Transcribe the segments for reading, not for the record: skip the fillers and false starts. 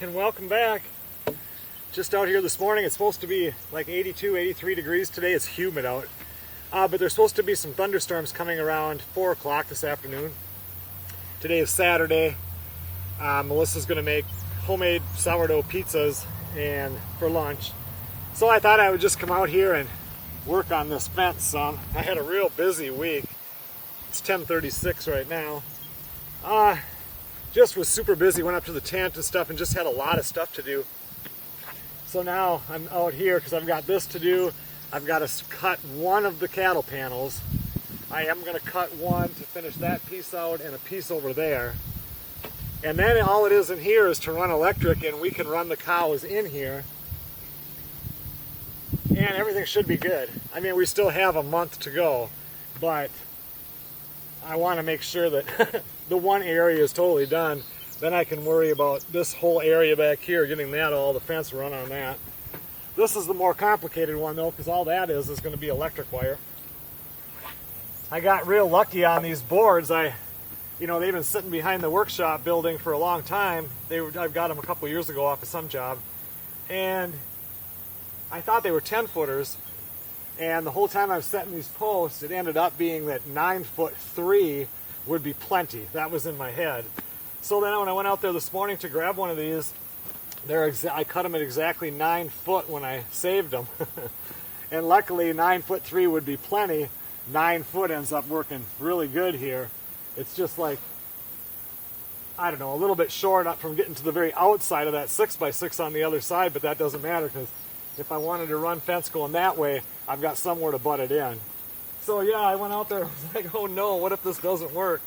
and welcome back. Just out here this morning. It's supposed to be like 82, 83 degrees today. It's humid out. But there's supposed to be some thunderstorms coming around 4 o'clock this afternoon. Today is Saturday. Melissa's going to make homemade sourdough pizzas and for lunch. So I thought I would just come out here and work on this fence some. I had a real busy week. It's 10:36 right now. Just was super busy, went up to the tent and stuff and just had a lot of stuff to do. So now I'm out here because I've got this to do. I've got to cut one of the cattle panels. I am going to cut one to finish that piece out and a piece over there. And then all it is in here is to run electric, and we can run the cows in here. And everything should be good. I mean, we still have a month to go, but I want to make sure that the one area is totally done. Then I can worry about this whole area back here, getting that all, the fence run on that. This is the more complicated one though, because all that is going to be electric wire. I got real lucky on these boards. They've been sitting behind the workshop building for a long time. I've got them a couple years ago off of some job. And I thought they were 10-footers. And the whole time I was setting these posts, it ended up being that 9'3" would be plenty. That was in my head. So then when I went out there this morning to grab one of these, I cut them at exactly 9 foot when I saved them. And luckily 9'3" would be plenty. 9 foot ends up working really good here. It's just like, I don't know, a little bit short up from getting to the very outside of that 6x6 on the other side, but that doesn't matter because if I wanted to run fence going that way, I've got somewhere to butt it in. So yeah, I went out there and was like, oh no, what if this doesn't work?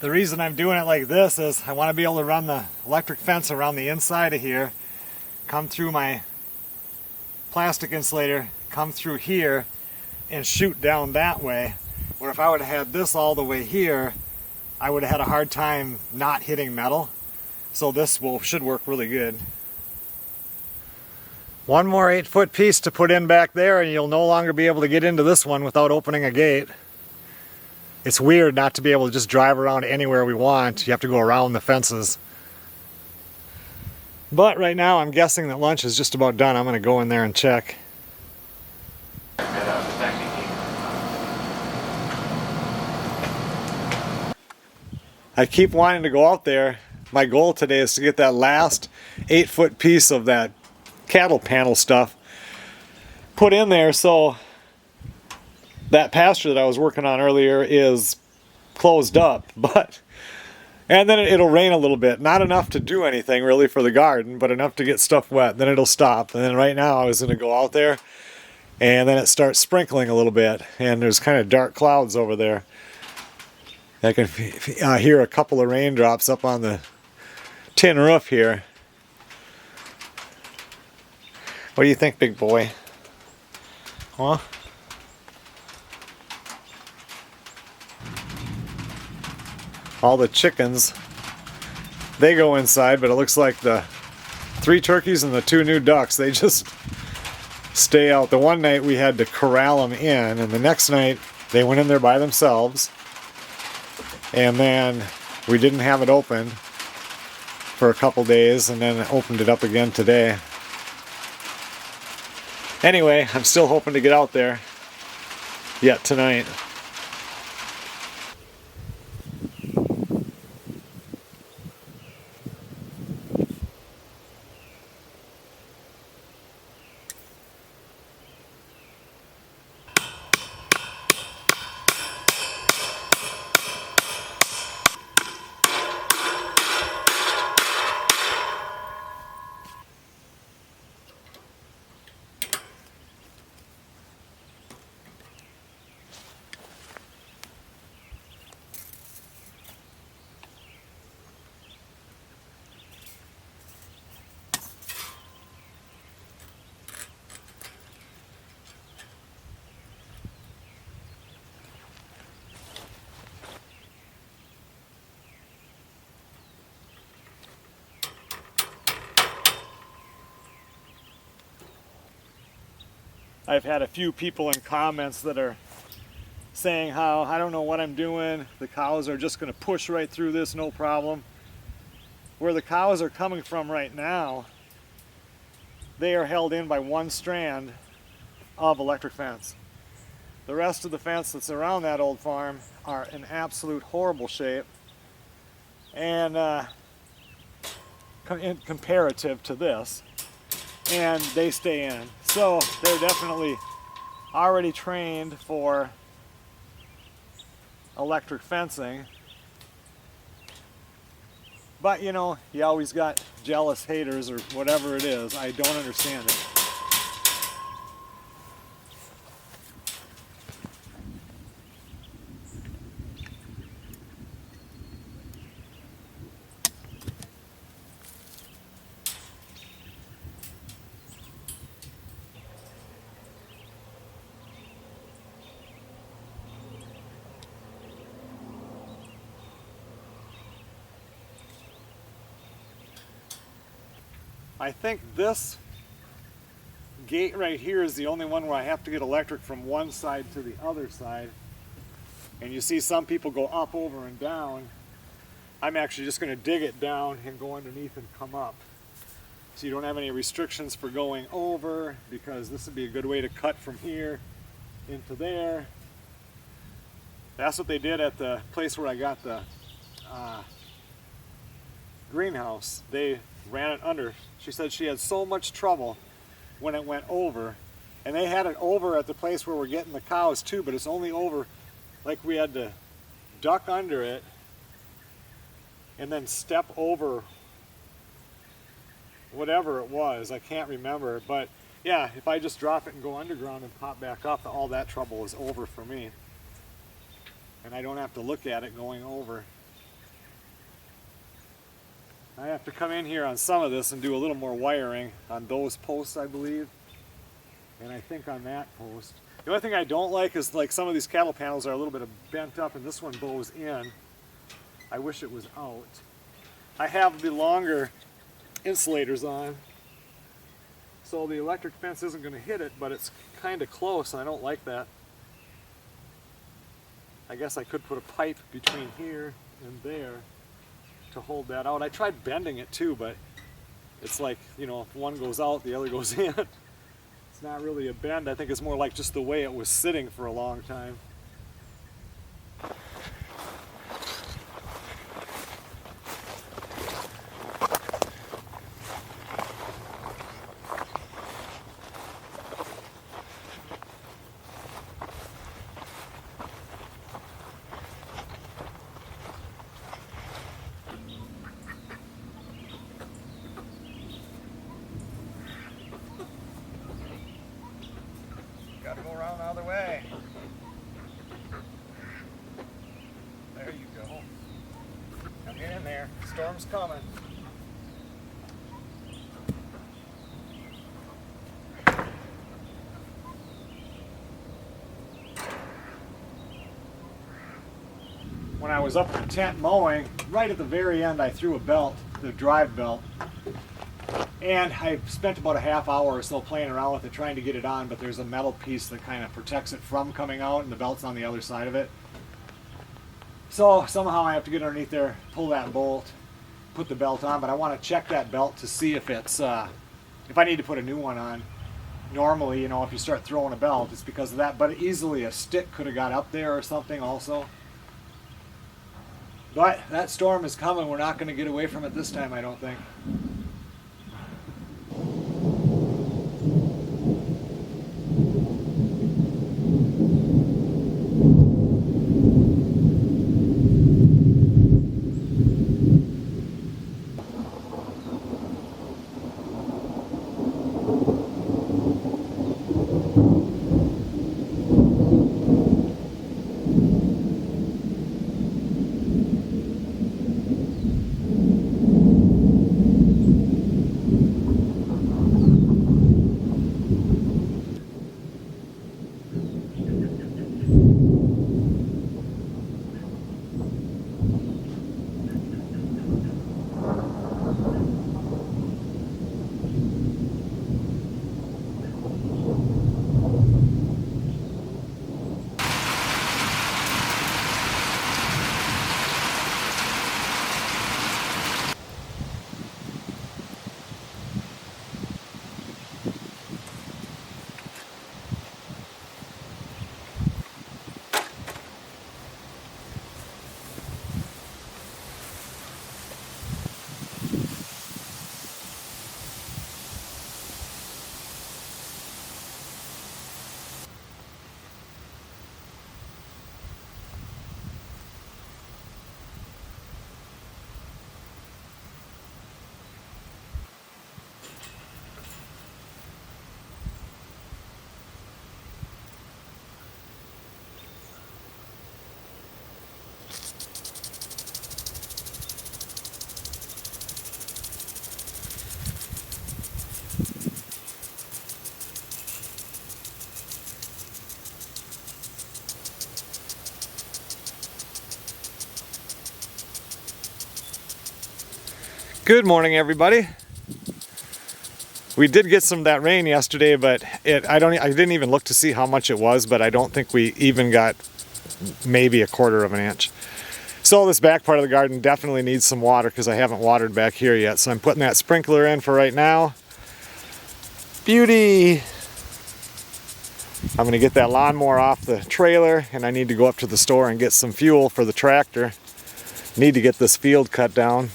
The reason I'm doing it like this is I want to be able to run the electric fence around the inside of here, come through my plastic insulator, come through here, and shoot down that way. Where if I would have had this all the way here, I would have had a hard time not hitting metal. So this should work really good. One more 8-foot piece to put in back there and you'll no longer be able to get into this one without opening a gate. It's weird not to be able to just drive around anywhere we want. You have to go around the fences. But right now I'm guessing that lunch is just about done. I'm going to go in there and check. I keep wanting to go out there. My goal today is to get that last 8-foot piece of that cattle panel stuff put in there, so that pasture that I was working on earlier is closed up. And then it'll rain a little bit, not enough to do anything really for the garden, but enough to get stuff wet. Then it'll stop. And then right now I was going to go out there, and then it starts sprinkling a little bit, and there's kind of dark clouds over there. I can hear a couple of raindrops up on the tin roof here. What do you think, big boy? Huh? All the chickens, they go inside, but it looks like the 3 turkeys and the 2 new ducks, they just stay out. The one night we had to corral them in, and the next night they went in there by themselves, and then we didn't have it open for a couple days, and then opened it up again today. Anyway, I'm still hoping to get out there yet tonight. I've had a few people in comments that are saying how I don't know what I'm doing, the cows are just going to push right through this, no problem. Where the cows are coming from right now, they are held in by 1 strand of electric fence. The rest of the fence that's around that old farm are in absolute horrible shape, and comparative to this, and they stay in. So they're definitely already trained for electric fencing. But you know, you always got jealous haters or whatever it is. I don't understand it. I think this gate right here is the only one where I have to get electric from one side to the other side. And you see some people go up, over, and down. I'm actually just going to dig it down and go underneath and come up. So you don't have any restrictions for going over, because this would be a good way to cut from here into there. That's what they did at the place where I got the greenhouse. They ran it under. She said she had so much trouble when it went over, and they had it over at the place where we're getting the cows too, but it's only over, like we had to duck under it and then step over whatever it was. I can't remember, but yeah, if I just drop it and go underground and pop back up, all that trouble is over for me, and I don't have to look at it going over. I have to come in here on some of this and do a little more wiring on those posts, I believe, and I think on that post. The only thing I don't like is, like, some of these cattle panels are a little bit bent up, and this one bows in. I wish it was out. I have the longer insulators on, so the electric fence isn't going to hit it, but it's kind of close, and I don't like that. I guess I could put a pipe between here and there to hold that out. I tried bending it too, but it's like, you know, if one goes out, the other goes in. It's not really a bend. I think it's more like just the way it was sitting for a long time. Get in there. Storm's coming. When I was up in the tent mowing, right at the very end I threw a belt, the drive belt, and I spent about a half hour or so playing around with it trying to get it on, but there's a metal piece that kind of protects it from coming out and the belt's on the other side of it. So somehow I have to get underneath there, pull that bolt, put the belt on, but I want to check that belt to see if it's, if I need to put a new one on. Normally, you know, if you start throwing a belt, it's because of that, but easily a stick could have got up there or something also. But that storm is coming. We're not going to get away from it this time, I don't think. Good morning, everybody. We did get some of that rain yesterday, but I didn't even look to see how much it was, but I don't think we even got maybe a quarter of an inch. So this back part of the garden definitely needs some water because I haven't watered back here yet. So I'm putting that sprinkler in for right now. Beauty! I'm going to get that lawnmower off the trailer, and I need to go up to the store and get some fuel for the tractor. Need to get this field cut down.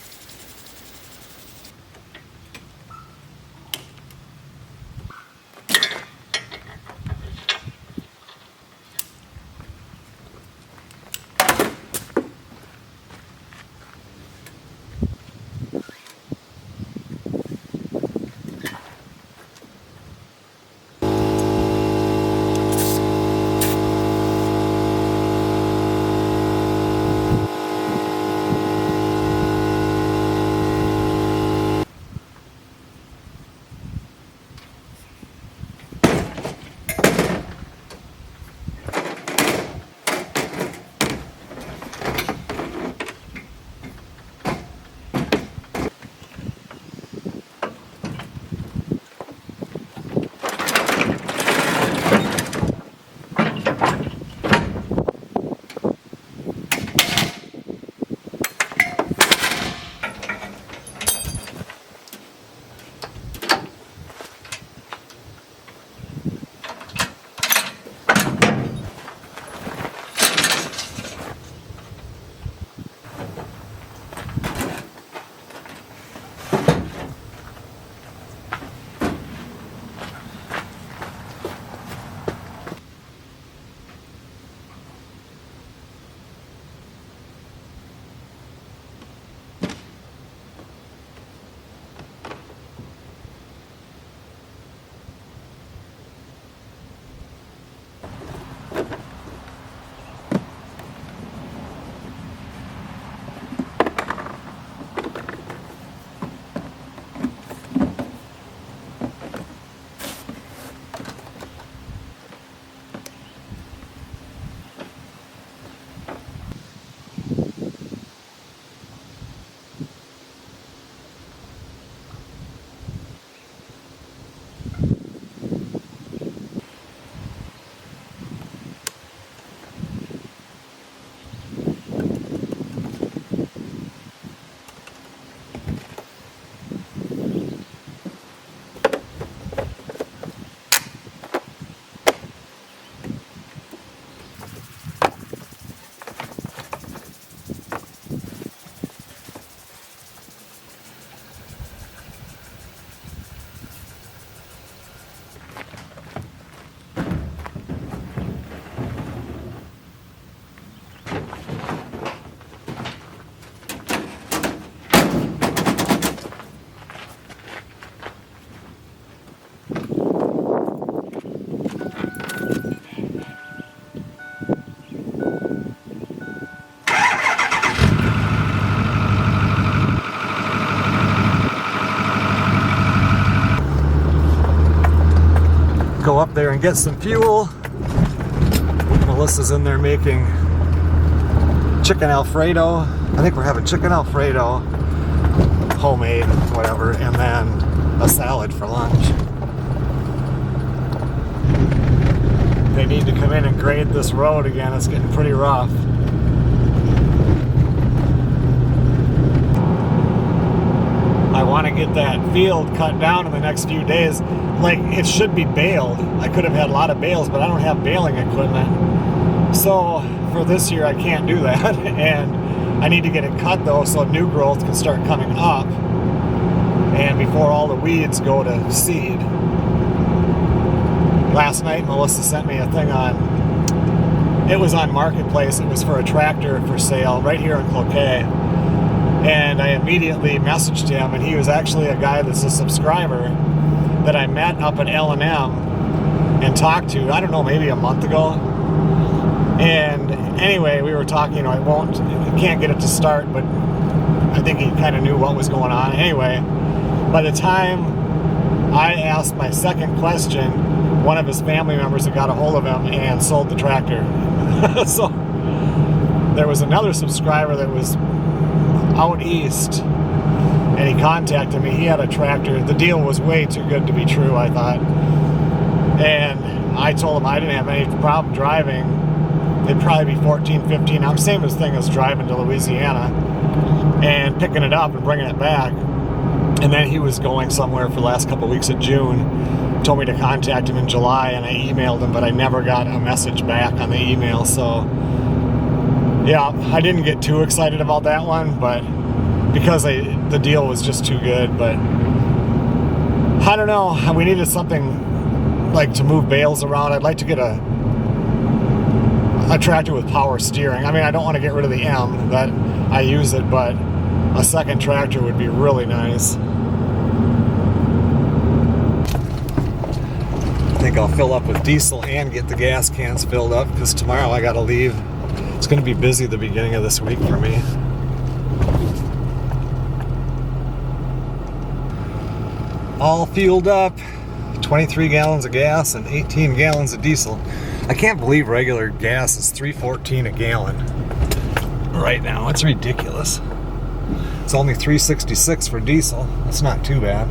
go up there and get some fuel. Melissa's in there making chicken Alfredo. I think we're having chicken Alfredo, homemade, whatever, and then a salad for lunch. They need to come in and grade this road again. It's getting pretty rough. I want to get that field cut down in the next few days. Like, it should be baled. I could have had a lot of bales, but I don't have baling equipment. So for this year, I can't do that. And I need to get it cut though, so new growth can start coming up, and before all the weeds go to seed. Last night, Melissa sent me a thing it was on Marketplace. It was for a tractor for sale right here in Cloquet. And I immediately messaged him, and he was actually a guy that's a subscriber that I met up at L&M and talked to, I don't know, maybe a month ago. And anyway, we were talking, I can't get it to start, but I think he kind of knew what was going on. Anyway, by the time I asked my second question, one of his family members had got a hold of him and sold the tractor. So there was another subscriber that was out east, and he contacted me. He had a tractor. The deal was way too good to be true, I thought. And I told him I didn't have any problem driving. It'd probably be 14, 15. I'm same as thing as driving to Louisiana and picking it up and bringing it back. And then he was going somewhere for the last couple of weeks of June. Told me to contact him in July, and I emailed him, but I never got a message back on the email. So yeah, I didn't get too excited about that one, but because the deal was just too good. But I don't know, we needed something like to move bales around. I'd like to get a tractor with power steering. I mean, I don't want to get rid of the M, that I use it, but a second tractor would be really nice. I think I'll fill up with diesel and get the gas cans filled up, because tomorrow I gotta leave. It's going to be busy the beginning of this week for me. All fueled up, 23 gallons of gas and 18 gallons of diesel. I can't believe regular gas is $3.14 a gallon right now. It's ridiculous. It's only $3.66 for diesel. That's not too bad.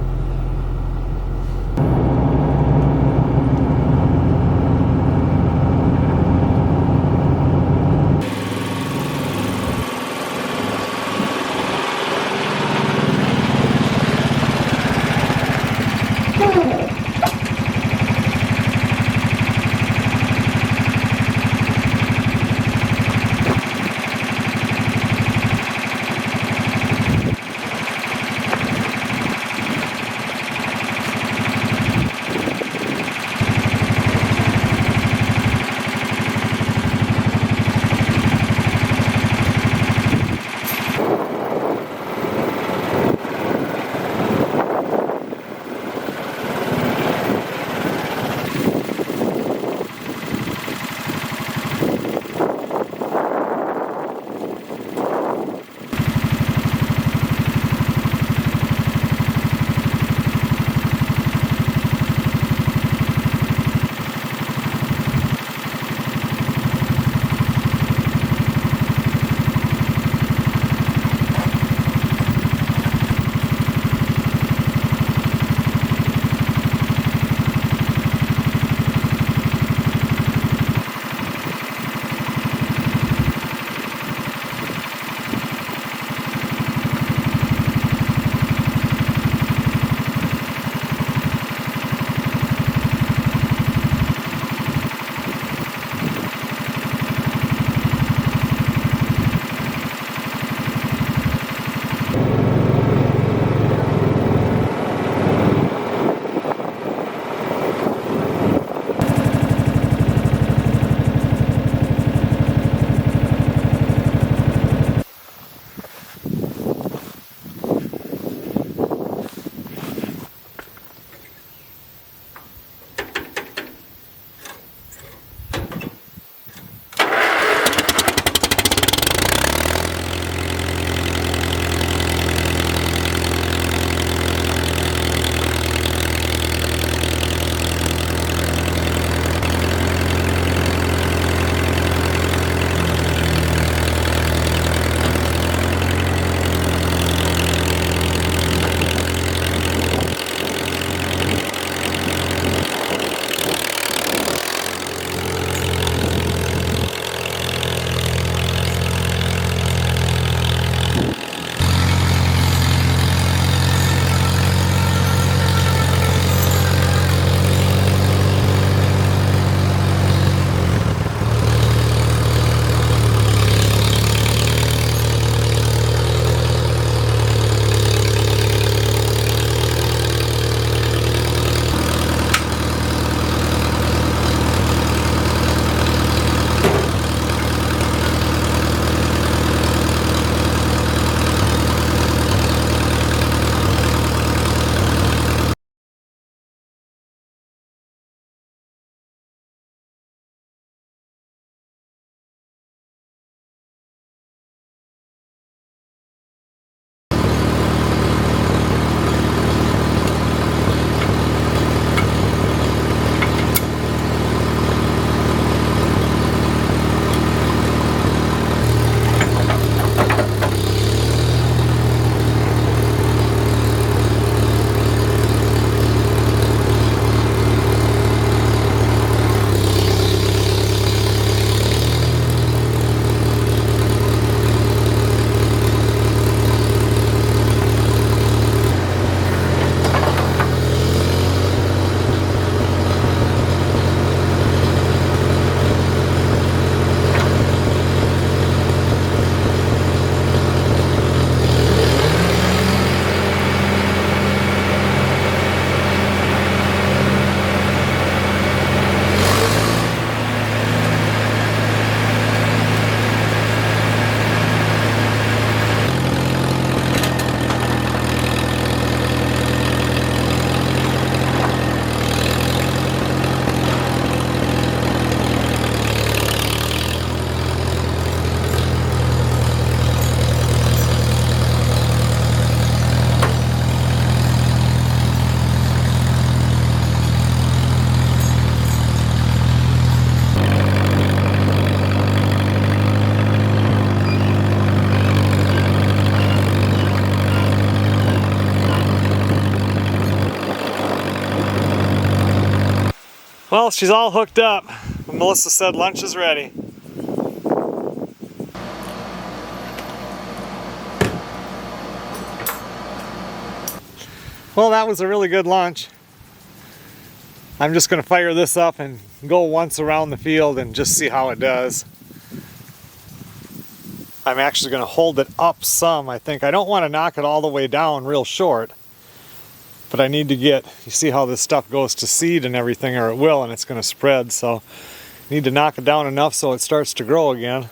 Well, she's all hooked up. Melissa said lunch is ready. Well, that was a really good lunch. I'm just going to fire this up and go once around the field and just see how it does. I'm actually going to hold it up some, I think. I don't want to knock it all the way down real short, but I need to get, you see how this stuff goes to seed and everything, or it will, and it's going to spread, so I need to knock it down enough so it starts to grow again.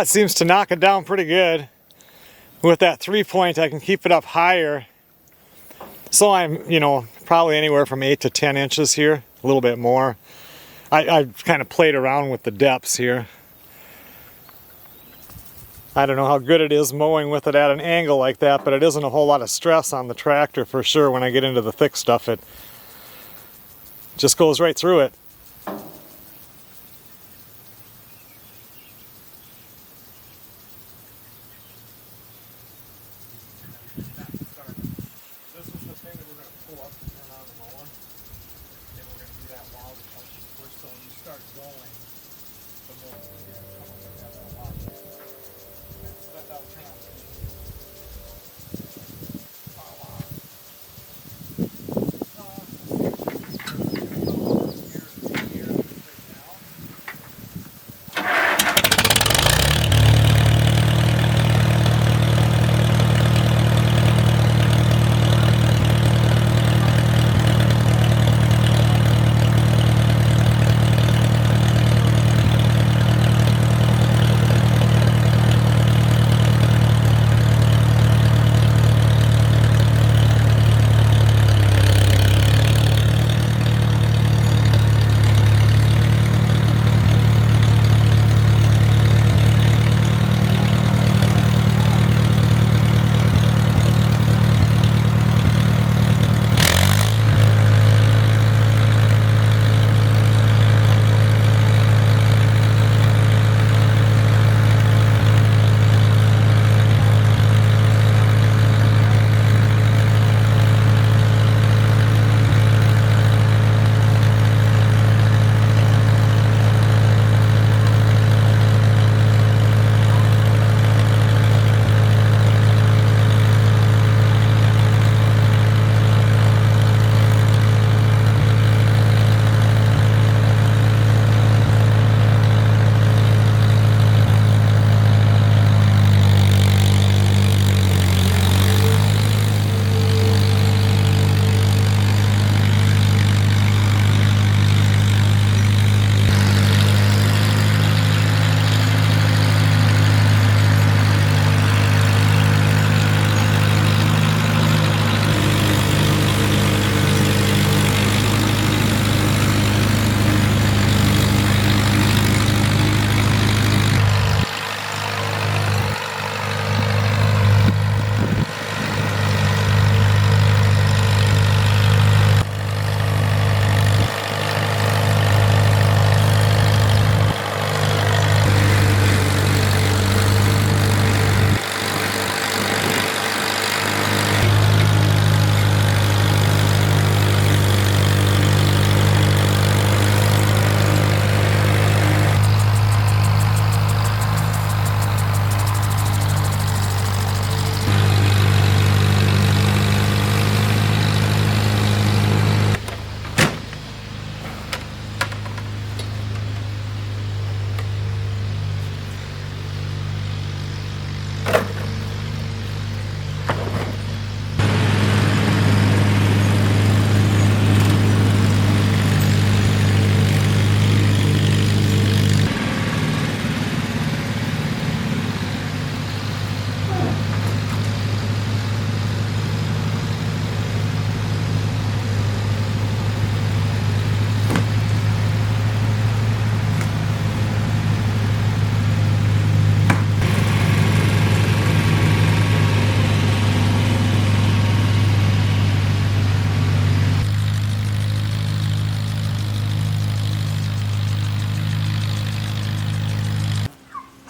It seems to knock it down pretty good. With that 3-point, I can keep it up higher. So I'm, probably anywhere from 8 to 10 inches here, a little bit more. I kind of played around with the depths here. I don't know how good it is mowing with it at an angle like that, but it isn't a whole lot of stress on the tractor for sure. When I get into the thick stuff, it just goes right through it.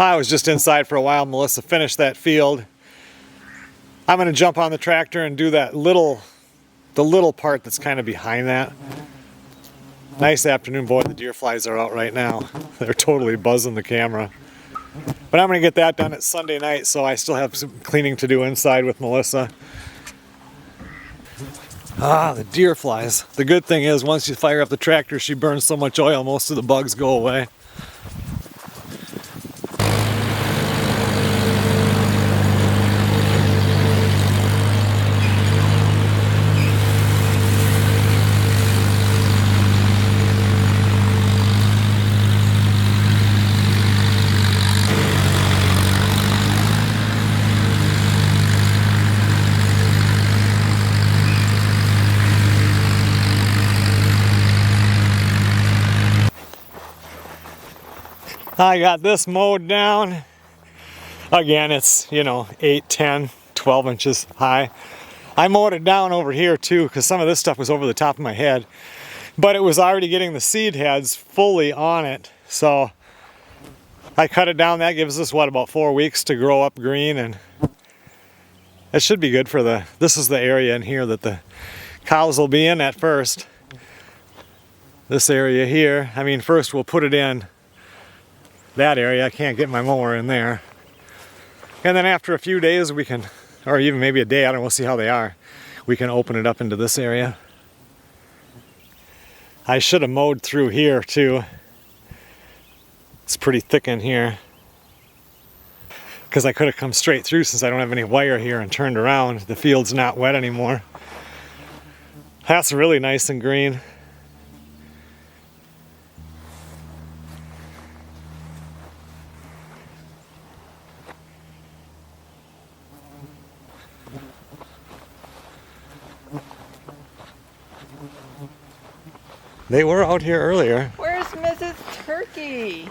I was just inside for a while. Melissa finished that field. I'm going to jump on the tractor and do that the little part that's kind of behind that. Nice afternoon. Boy, the deer flies are out right now. They're totally buzzing the camera. But I'm going to get that done at Sunday night, so I still have some cleaning to do inside with Melissa. Ah, the deer flies. The good thing is, once you fire up the tractor, she burns so much oil, most of the bugs go away. I got this mowed down. Again, it's, 8, 10, 12 inches high. I mowed it down over here too, because some of this stuff was over the top of my head. But it was already getting the seed heads fully on it. So I cut it down. That gives us, about 4 weeks to grow up green. And it should be good for this is the area in here that the cows will be in at first. This area here. First we'll put it in that area. I can't get my mower in there. And then after a few days we can, or even maybe a day, I don't know, we'll see how they are, we can open it up into this area. I should have mowed through here too. It's pretty thick in here. Because I could have come straight through since I don't have any wire here and turned around. The field's not wet anymore. That's really nice and green. They were out here earlier. Where's Mrs. Turkey?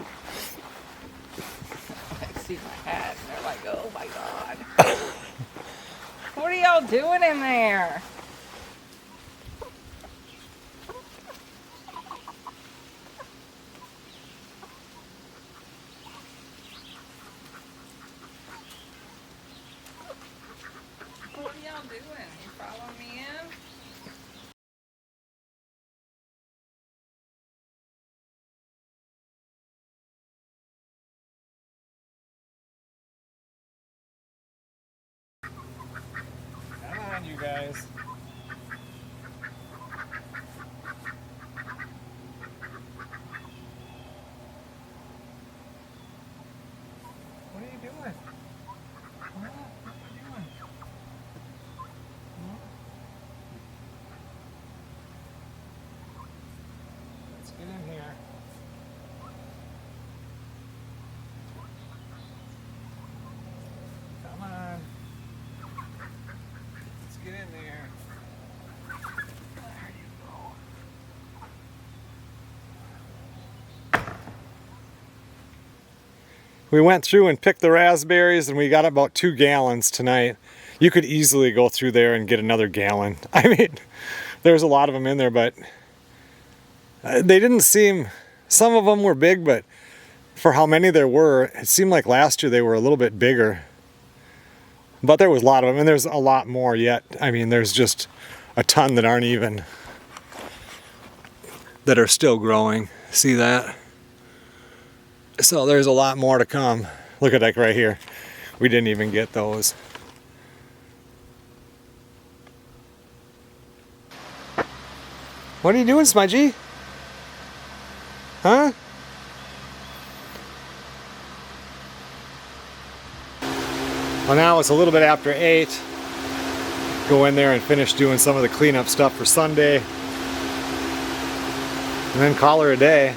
I see my hat and they're like, oh my God. What are y'all doing in there? What are y'all doing? You following me in? Come on, you guys. What are you doing? What are you doing? Let's get in here. Come on. Let's get in there. There you go. We went through and picked the raspberries and we got about 2 gallons tonight. You could easily go through there and get another gallon. There's a lot of them in there, but they didn't seem, some of them were big, but for how many there were, it seemed like last year they were a little bit bigger. But there was a lot of them, and there's a lot more yet. There's just a ton that aren't even, that are still growing. See that? So there's a lot more to come. Look at that right here. We didn't even get those. What are you doing, Smudgy? Huh? Well, now it's a little bit after 8. Go in there and finish doing some of the cleanup stuff for Sunday. And then call her a day.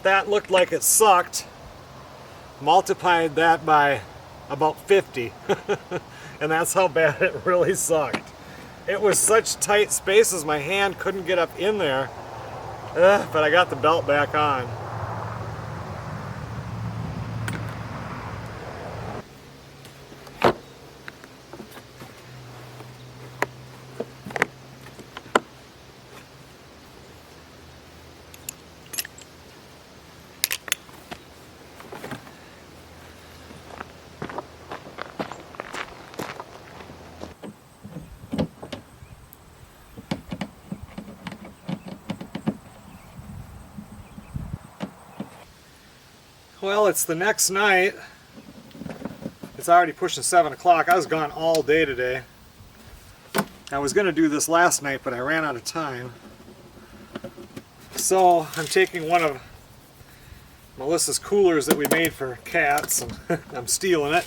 that looked like it sucked, multiplied that by about 50. And that's how bad it really sucked. It was such tight spaces, my hand couldn't get up in there. But I got the belt back on. Well, it's the next night. It's already pushing 7 o'clock. I was gone all day today. I was going to do this last night, but I ran out of time. So I'm taking one of Melissa's coolers that we made for cats, and I'm stealing it.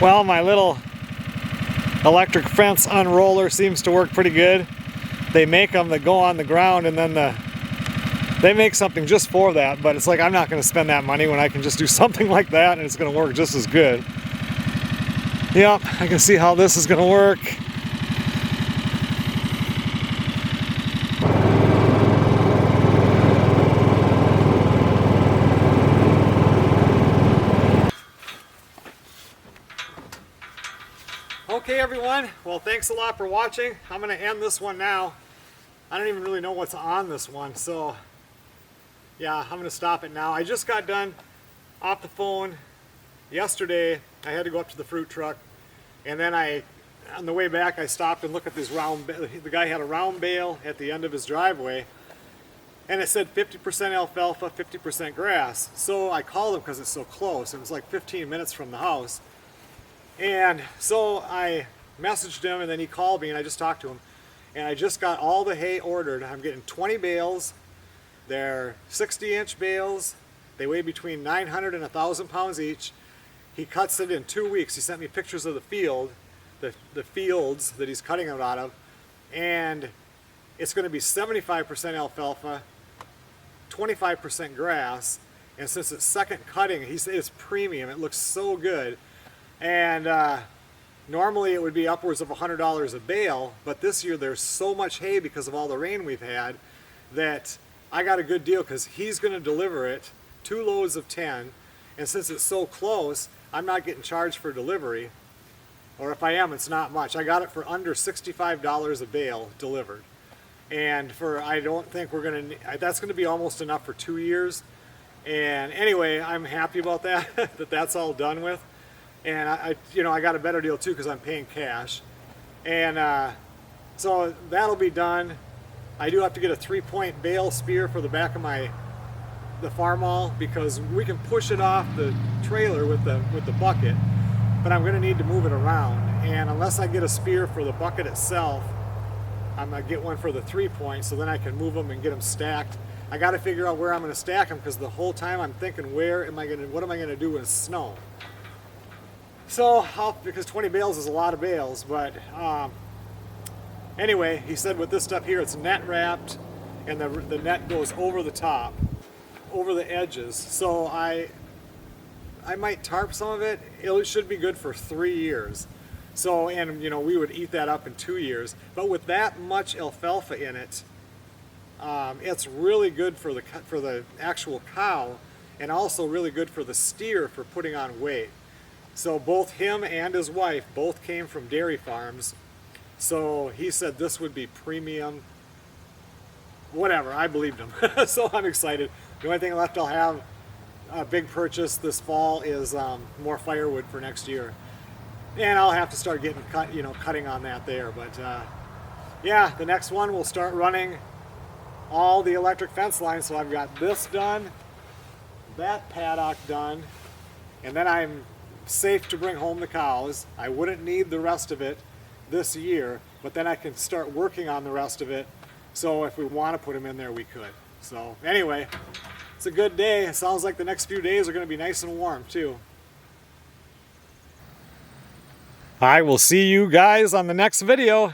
Well, my little electric fence unroller seems to work pretty good. They make them that go on the ground, and then they make something just for that, but it's like I'm not going to spend that money when I can just do something like that and it's going to work just as good. Yep, I can see how this is going to work. Okay everyone, well thanks a lot for watching. I'm going to end this one now. I don't even really know what's on this one, so yeah, I'm going to stop it now. I just got done off the phone yesterday. I had to go up to the fruit truck, and then on the way back I stopped and looked at this round, the guy had a round bale at the end of his driveway, and it said 50% alfalfa, 50% grass. So I called him because it's so close. It was like 15 minutes from the house. And so I messaged him, and then he called me, and I just talked to him. And I just got all the hay ordered. I'm getting 20 bales. They're 60-inch bales. They weigh between 900 and 1,000 pounds each. He cuts it in 2 weeks. He sent me pictures of the field, the fields that he's cutting it out of. And it's going to be 75% alfalfa, 25% grass. And since it's second cutting, he said it's premium. It looks so good. And normally it would be upwards of $100 a bale, but this year there's so much hay because of all the rain we've had that I got a good deal because he's going to deliver it, 2 loads of 10, and since it's so close, I'm not getting charged for delivery, or if I am, it's not much. I got it for under $65 a bale delivered, and I don't think we're going to, that's going to be almost enough for 2 years, and anyway, I'm happy about that, that's all done with. And I got a better deal too because I'm paying cash, and so that'll be done. I do have to get a 3-point bale spear for the back of the Farmall because we can push it off the trailer with the bucket, but I'm going to need to move it around. And unless I get a spear for the bucket itself, I'm going to get one for the 3-point, so then I can move them and get them stacked. I got to figure out where I'm going to stack them because the whole time I'm thinking, what am I going to do when it's snow? So, because 20 bales is a lot of bales, but anyway, he said with this stuff here, it's net wrapped, and the net goes over the top, over the edges. So I might tarp some of it. It should be good for 3 years. So, and we would eat that up in 2 years. But with that much alfalfa in it, it's really good for the actual cow, and also really good for the steer for putting on weight. So both him and his wife both came from dairy farms. So he said this would be premium, whatever, I believed him. So I'm excited. The only thing left I'll have a big purchase this fall is more firewood for next year. And I'll have to start getting cutting on that there. But yeah, the next one we'll start running all the electric fence lines. So I've got this done, that paddock done, and then I'm safe to bring home the cows. I wouldn't need the rest of it this year, but then I can start working on the rest of it, so if we want to put them in there, we could. So anyway, it's a good day. It sounds like the next few days are going to be nice and warm too. I will see you guys on the next video.